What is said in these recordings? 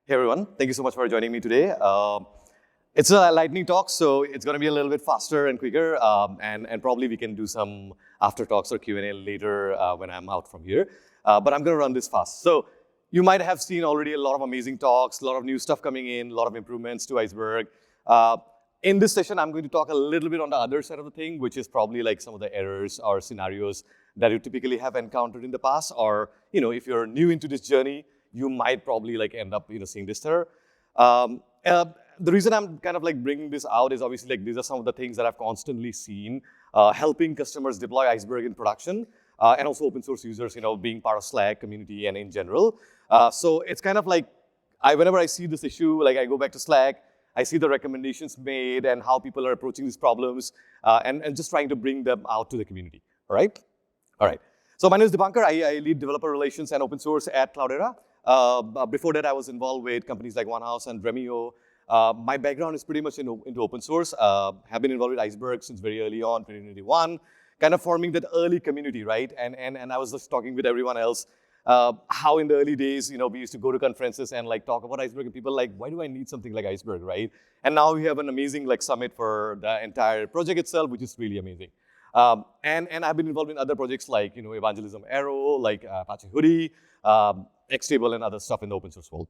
Hey everyone, thank you so much for joining me today. It's a lightning talk, so it's going to be a little bit faster and quicker, and probably we can do some after talks or Q&A later when I'm out from here. But I'm going to run this fast. So you might have seen already a lot of amazing talks, a lot of new stuff coming in, a lot of improvements to Iceberg. In this session, I'm going to talk a little bit on the other side of the thing, which is probably like some of the errors or scenarios that you typically have encountered in the past, or if you're new into this journey, you might probably like end up seeing this error. The reason I'm kind of like bringing this out is obviously like these are some of the things that I've constantly seen helping customers deploy Iceberg in production, and also open source users being part of Slack community and in general. So it's kind of like whenever I see this issue, like I go back to Slack, I see the recommendations made and how people are approaching these problems, and just trying to bring them out to the community. All right. So my name is Debugging. I lead developer relations and open source at Cloudera. Before that, I was involved with companies like OneHouse and Dremio. My background is pretty much into open source. Have been involved with Iceberg since very early on, 2021, kind of forming that early community, right? And I was just talking with everyone else how in the early days, we used to go to conferences and like talk about Iceberg, and people like, why do I need something like Iceberg, right? And now we have an amazing like summit for the entire project itself, which is really amazing. And I've been involved in other projects like Evangelism Arrow, like Apache Hoodie, Xtable, and other stuff in the open source world.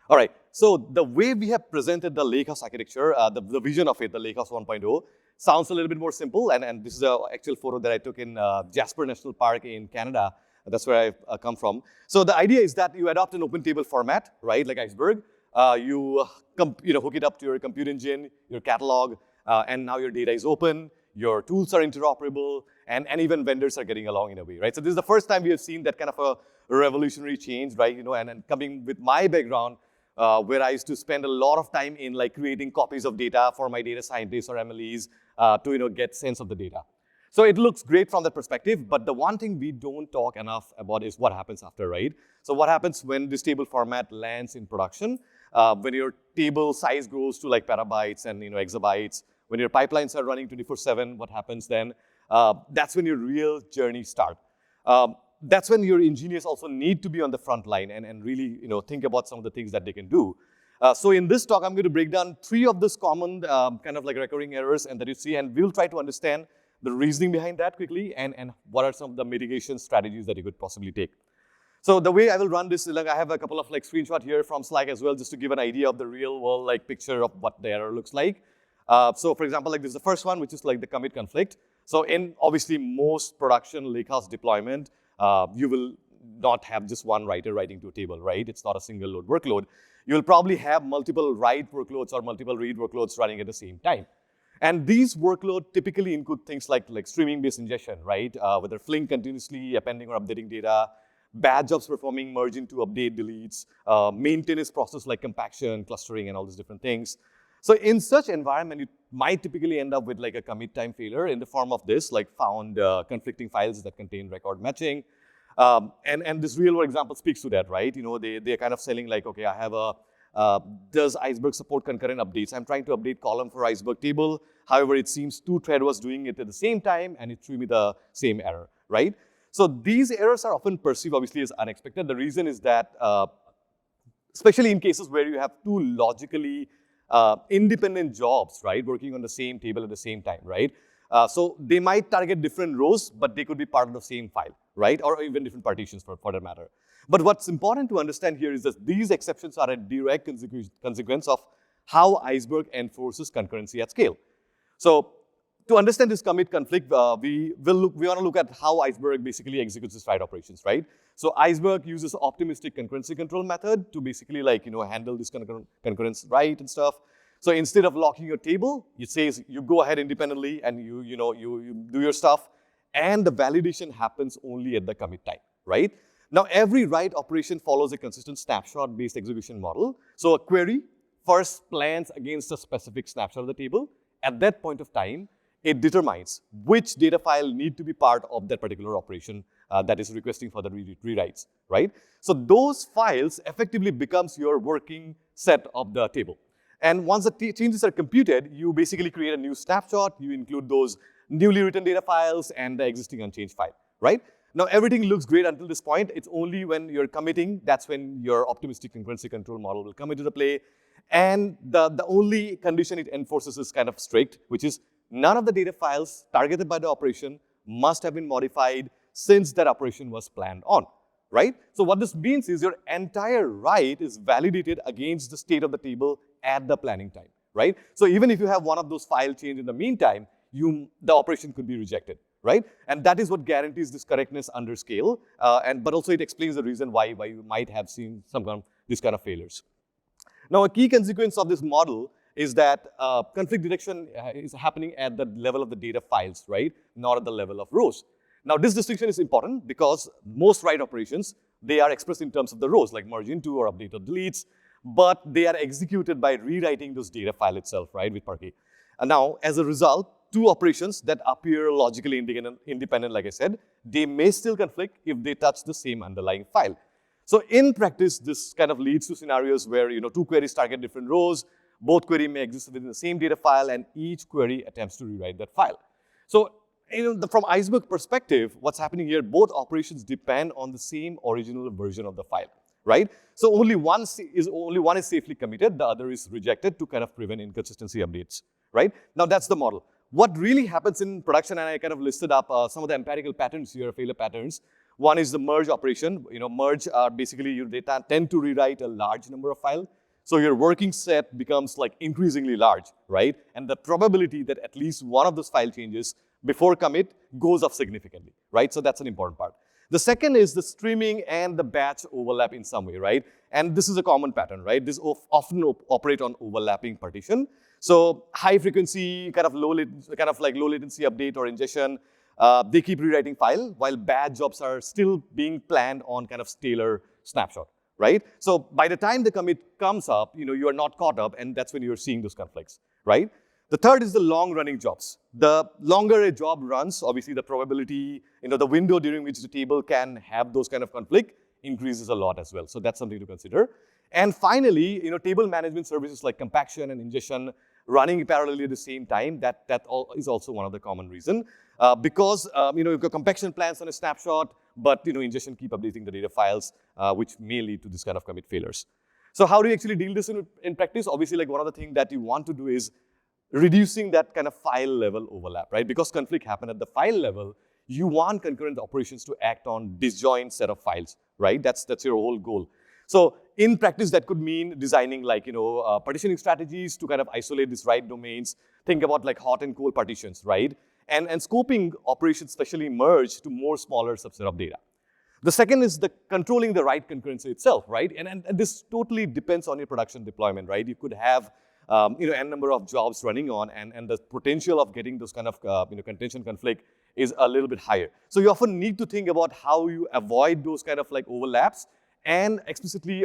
All right, so the way we have presented the Lakehouse architecture, the vision of it, the Lakehouse 1.0, sounds a little bit more simple, and this is an actual photo that I took in Jasper National Park in Canada. That's where I come from. So the idea is that you adopt an open table format, right, like Iceberg. You hook it up to your compute engine, your catalog, and now your data is open. Your tools are interoperable, and even vendors are getting along in a way, right? So this is the first time we have seen that kind of a revolutionary change, right? And coming with my background, where I used to spend a lot of time in like creating copies of data for my data scientists or MLEs to get sense of the data. So it looks great from that perspective, but the one thing we don't talk enough about is what happens after, right? So what happens when this table format lands in production? When your table size grows to like petabytes and exabytes, when your pipelines are running 24/7, what happens then? That's when your real journey starts. That's when your engineers also need to be on the front line and really think about some of the things that they can do. So in this talk, I'm going to break down 3 of these common kind of like recurring errors and that you see, and we'll try to understand the reasoning behind that quickly and what are some of the mitigation strategies that you could possibly take. So the way I will run this is like I have a couple of like screenshots here from Slack as well, just to give an idea of the real world like picture of what the error looks like. So for example, like this is the first one, which is like the commit conflict. So in obviously most production Lakehouse deployment, you will not have just one writer writing to a table, right? It's not a single load workload. You'll probably have multiple write workloads or multiple read workloads running at the same time. And these workloads typically include things like streaming-based ingestion, right? Whether Flink continuously appending or updating data, batch jobs performing merge into update deletes, maintenance process like compaction, clustering, and all these different things. So in such environment, you might typically end up with like a commit time failure in the form of this, like found conflicting files that contain record matching. And this real world example speaks to that, right? They're kind of selling like, okay, I have does Iceberg support concurrent updates? I'm trying to update column for Iceberg table. However, it seems 2 thread was doing it at the same time, and it threw me the same error, right? So these errors are often perceived, obviously, as unexpected. The reason is that, especially in cases where you have 2 logically independent jobs, right, working on the same table at the same time, right? So they might target different rows, but they could be part of the same file, right? Or even different partitions for that matter. But what's important to understand here is that these exceptions are a direct consequence of how Iceberg enforces concurrency at scale. So to understand this commit conflict, we want to look at how Iceberg basically executes its write operations, right? So Iceberg uses optimistic concurrency control method to basically like handle this concurrence write and stuff. So instead of locking your table, it says you go ahead independently and you do your stuff, and the validation happens only at the commit time, right? Now every write operation follows a consistent snapshot-based execution model. So a query first plans against a specific snapshot of the table. At that point of time, it determines which data file need to be part of that particular operation that is requesting for the rewrites, right? So those files effectively becomes your working set of the table. And once the changes are computed, you basically create a new snapshot. You include those newly written data files and the existing unchanged file, right? Now, everything looks great until this point. It's only when you're committing, that's when your optimistic concurrency control model will come into the play. And the only condition it enforces is kind of strict, which is none of the data files targeted by the operation must have been modified since that operation was planned on, right? So what this means is your entire write is validated against the state of the table at the planning time, right? So even if you have one of those file change in the meantime, the operation could be rejected, right? And that is what guarantees this correctness under scale, but also it explains the reason why you might have seen these kind of failures. Now, a key consequence of this model is that conflict detection is happening at the level of the data files, right? Not at the level of rows. Now, this distinction is important because most write operations, they are expressed in terms of the rows, like merge into or update or deletes, but they are executed by rewriting those data file itself, right, with Parquet. And now, as a result, two operations that appear logically independent, like I said, they may still conflict if they touch the same underlying file. So in practice, this kind of leads to scenarios where two queries target different rows, both queries may exist within the same data file, and each query attempts to rewrite that file. So from Iceberg perspective, what's happening here, both operations depend on the same original version of the file, right? So only one is safely committed, the other is rejected to kind of prevent inconsistency updates, right? Now that's the model. What really happens in production, and I kind of listed up some of the empirical patterns here, failure patterns. One is the merge operation. Merge are basically your data tend to rewrite a large number of files. So your working set becomes like increasingly large, right? And the probability that at least one of those file changes before commit goes up significantly, right? So that's an important part. The second is the streaming and the batch overlap in some way, right? And this is a common pattern, right? This often operate on overlapping partition. So high frequency, kind of low latency update or ingestion, they keep rewriting file while bad jobs are still being planned on kind of stellar snapshot, right? So by the time the commit comes up, you are not caught up, and that's when you're seeing those conflicts, right? The third is the long-running jobs. The longer a job runs, obviously the probability, the window during which the table can have those kind of conflict increases a lot as well. So that's something to consider. And finally, table management services like compaction and ingestion running parallelly at the same time, that is also one of the common reason. Because you've got compaction plans on a snapshot, but ingestion keep updating the data files, which may lead to this kind of commit failures. So how do you actually deal this in practice? Obviously, like one of the things that you want to do is reducing that kind of file level overlap, right? Because conflict happen at the file level, you want concurrent operations to act on disjoint set of files, right? That's your whole goal. So in practice, that could mean designing like, partitioning strategies to kind of isolate these write domains. Think about like hot and cold partitions, right? And scoping operations, especially merge to more smaller subset of data. The second is the controlling the write concurrency itself, right? And this totally depends on your production deployment, right? You could have n number of jobs running on, and the potential of getting those kind of contention conflict is a little bit higher. So you often need to think about how you avoid those kind of like overlaps and explicitly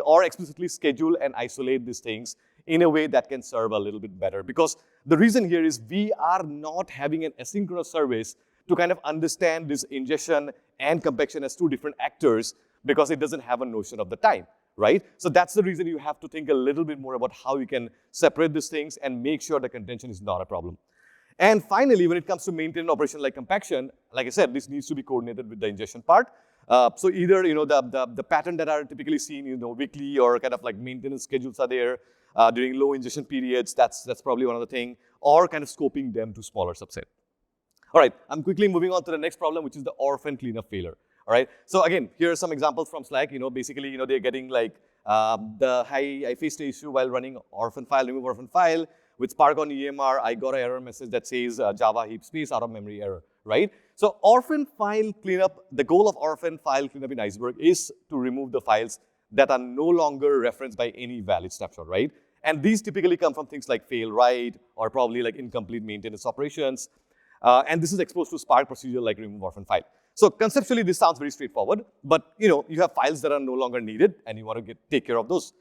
schedule and isolate these things in a way that can serve a little bit better. Because the reason here is we are not having an asynchronous service to kind of understand this ingestion and compaction as two different actors because it doesn't have a notion of the time, right? So that's the reason you have to think a little bit more about how you can separate these things and make sure the contention is not a problem. And finally, when it comes to maintain operation like compaction, like I said, this needs to be coordinated with the ingestion part. So either the pattern that are typically seen, weekly or kind of like maintenance schedules are there during low ingestion periods. That's probably one of the thing, or kind of scoping them to smaller subset. All right, I'm quickly moving on to the next problem, which is the Orphan cleanup failure. All right, so again, here are some examples from Slack. Basically, they're getting like I faced an issue while running Orphan file, remove Orphan file with Spark on EMR. I got an error message that says Java heap space out of memory error, right? So Orphan file cleanup, the goal of Orphan file cleanup in Iceberg is to remove the files that are no longer referenced by any valid snapshot, right? And these typically come from things like fail write or probably like incomplete maintenance operations. And this is exposed to Spark procedure like remove Orphan file. So conceptually, this sounds very straightforward, but you have files that are no longer needed and you want to take care of those.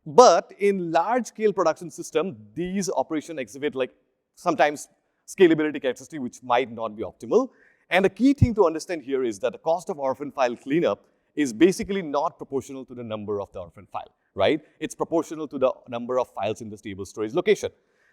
But in large-scale production system, these operations exhibit like sometimes scalability characteristic which might not be optimal. And the key thing to understand here is that the cost of Orphan file cleanup is basically not proportional to the number of the Orphan file, right? It's proportional to the number of files in the stable storage location.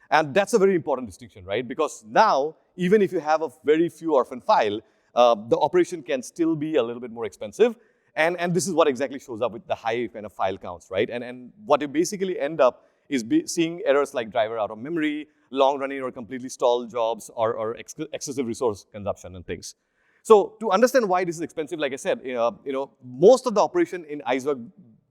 And that's a very important distinction, right? Because now, even if you have a very few Orphan file, the operation can still be a little bit more expensive. And this is what exactly shows up with the high kind of file counts, right? And what you basically end up is seeing errors like driver out of memory, long running or completely stalled jobs, or excessive resource consumption and things. So to understand why this is expensive, like I said, most of the operation in Iceberg,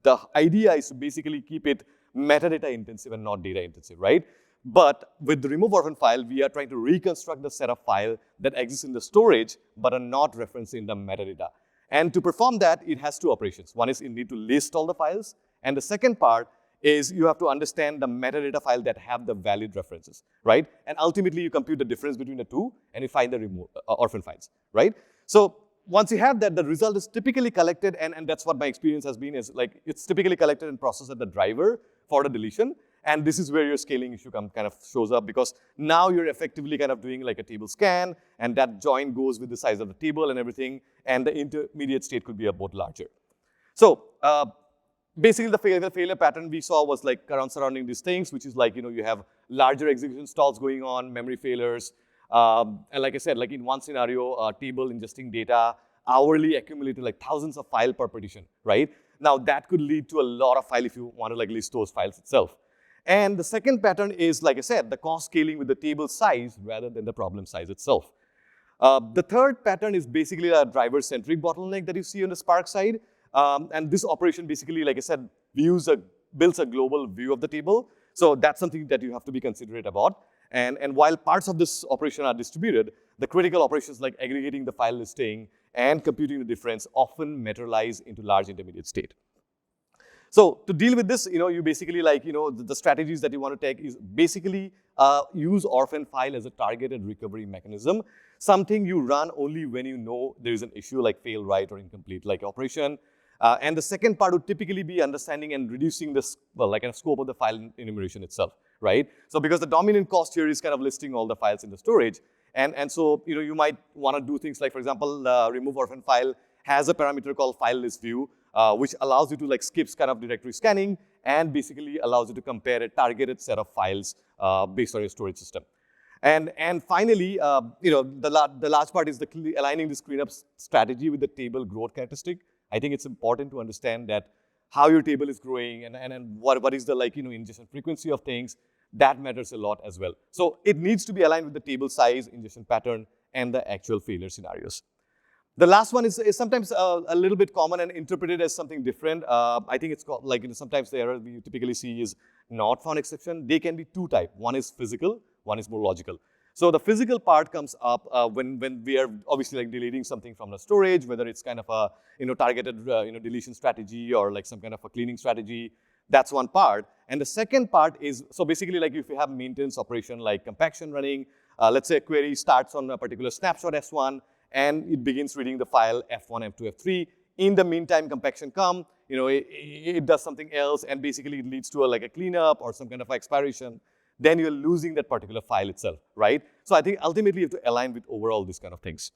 the idea is to basically keep it metadata intensive and not data intensive, right? But with the remove orphan file, we are trying to reconstruct the set of files that exists in the storage, but are not referenced in the metadata. And to perform that, it has two operations. One is you need to list all the files, and the second part is you have to understand the metadata file that have the valid references, right? And ultimately, you compute the difference between the two, and you find the orphan files, right? So once you have that, the result is typically collected, and that's what my experience has been, is like it's typically collected and processed at the driver for the deletion. And this is where your scaling issue kind of shows up, because now you're effectively kind of doing like a table scan, and that join goes with the size of the table and everything, and the intermediate state could be a bit larger. So basically the failure pattern we saw was like surrounding these things, which is like, you have larger execution stalls going on, memory failures, and like I said, like in one scenario, table ingesting data, hourly accumulated like thousands of files per partition, right? Now that could lead to a lot of files if you want to like list those files itself. And the second pattern is, like I said, the cost scaling with the table size rather than the problem size itself. The third pattern is basically a driver-centric bottleneck that you see on the Spark side. And this operation basically, like I said, builds a global view of the table. So that's something that you have to be considerate about. And while parts of this operation are distributed, the critical operations like aggregating the file listing and computing the difference often materialize into large intermediate state. So to deal with this, you basically like, the strategies that you want to take is basically use orphan file as a targeted recovery mechanism, something you run only when you know there is an issue like fail, write, or incomplete like operation. And the second part would typically be understanding and reducing this, like a scope of the file enumeration itself, right? So because the dominant cost here is kind of listing all the files in the storage. And so, you might want to do things like, for example, remove orphan file has a parameter called file list view, which allows you to like skip kind of directory scanning and basically allows you to compare a targeted set of files based on your storage system. And finally, the large part is aligning this cleanup strategy with the table growth characteristic. I think it's important to understand that how your table is growing and what is the like, ingestion frequency of things. That matters a lot as well. So it needs to be aligned with the table size, ingestion pattern, and the actual failure scenarios. The last one is sometimes a little bit common and interpreted as something different. I think it's called, like, sometimes the error we typically see is not found exception. They can be two types. One is physical, one is more logical. So the physical part comes up when we are obviously like deleting something from the storage, whether it's kind of a targeted deletion strategy or like some kind of a cleaning strategy. That's one part. And the second part is, so basically like if you have maintenance operation like compaction running, let's say a query starts on a particular snapshot S1 and it begins reading the file F1, F2, F3. In the meantime, compaction come, it does something else and basically it leads to like a cleanup or some kind of expiration. Then you're losing that particular file itself, right? So I think ultimately you have to align with overall these kind of things.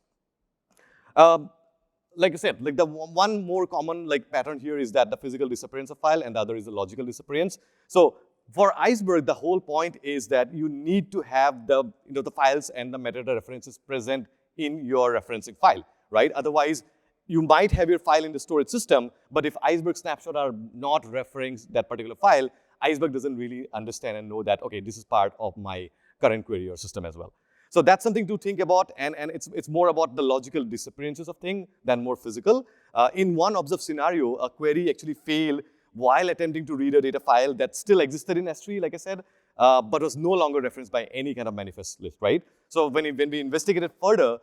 Like I said, like the one more common like pattern here is that the physical disappearance of file and the other is the logical disappearance. So for Iceberg, the whole point is that you need to have the, the files and the metadata references present in your referencing file, right? Otherwise, you might have your file in the storage system, but if Iceberg snapshot are not referring that particular file, Iceberg doesn't really understand and know that, okay, this is part of my current query or system as well. So that's something to think about, and it's more about the logical disappearances of things than more physical. In one observed scenario, a query actually failed while attempting to read a data file that still existed in S3, like I said, but was no longer referenced by any kind of manifest list, right? So when we investigated further,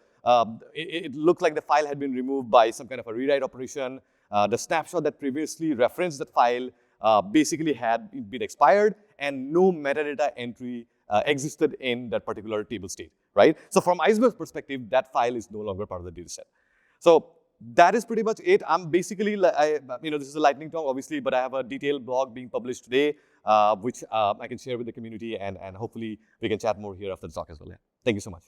it looked like the file had been removed by some kind of a rewrite operation. The snapshot that previously referenced the file basically had been expired, and no metadata entry existed in that particular table state, right? So from Iceberg's perspective, that file is no longer part of the data set. So that is pretty much it. I'm basically, this is a lightning talk, obviously, but I have a detailed blog being published today, which I can share with the community, and hopefully we can chat more here after the talk as well. Yeah. Thank you so much.